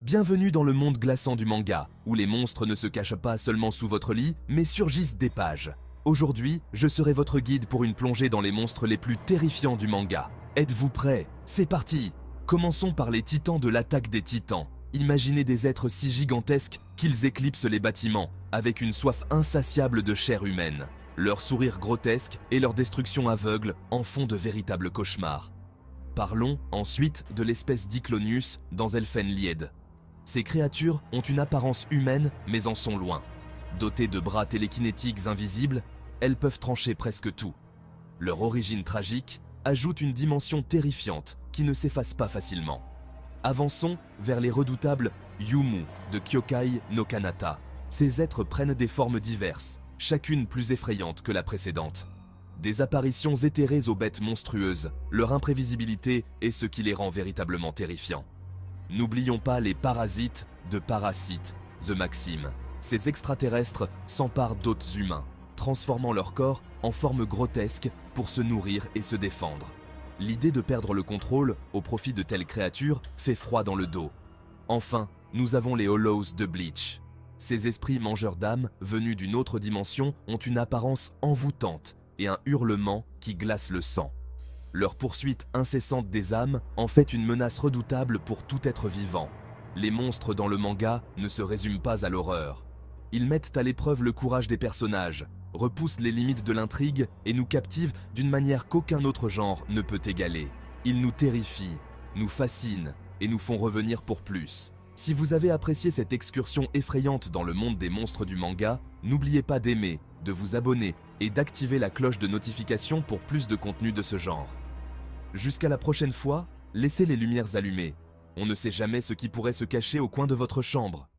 Bienvenue dans le monde glaçant du manga, où les monstres ne se cachent pas seulement sous votre lit, mais surgissent des pages. Aujourd'hui, je serai votre guide pour une plongée dans les monstres les plus terrifiants du manga. Êtes-vous prêts? C'est parti! Commençons par les titans de l'attaque des titans. Imaginez des êtres si gigantesques qu'ils éclipsent les bâtiments, avec une soif insatiable de chair humaine. Leur sourire grotesque et leur destruction aveugle en font de véritables cauchemars. Parlons ensuite de l'espèce d'Iclonius dans Elfenlied. Ces créatures ont une apparence humaine mais en sont loin. Dotées de bras télékinétiques invisibles, elles peuvent trancher presque tout. Leur origine tragique ajoute une dimension terrifiante qui ne s'efface pas facilement. Avançons vers les redoutables Yumu de Kyokai no Kanata. Ces êtres prennent des formes diverses, chacune plus effrayante que la précédente. Des apparitions éthérées aux bêtes monstrueuses, leur imprévisibilité est ce qui les rend véritablement terrifiants. N'oublions pas les parasites de Parasite, The Maxim. Ces extraterrestres s'emparent d'hôtes humains, transformant leur corps en forme grotesque pour se nourrir et se défendre. L'idée de perdre le contrôle au profit de telles créatures fait froid dans le dos. Enfin, nous avons les Hollows de Bleach. Ces esprits mangeurs d'âmes venus d'une autre dimension ont une apparence envoûtante et un hurlement qui glace le sang. Leur poursuite incessante des âmes en fait une menace redoutable pour tout être vivant. Les monstres dans le manga ne se résument pas à l'horreur. Ils mettent à l'épreuve le courage des personnages, repoussent les limites de l'intrigue et nous captivent d'une manière qu'aucun autre genre ne peut égaler. Ils nous terrifient, nous fascinent et nous font revenir pour plus. Si vous avez apprécié cette excursion effrayante dans le monde des monstres du manga, n'oubliez pas d'aimer, de vous abonner et d'activer la cloche de notification pour plus de contenu de ce genre. Jusqu'à la prochaine fois, laissez les lumières allumées. On ne sait jamais ce qui pourrait se cacher au coin de votre chambre.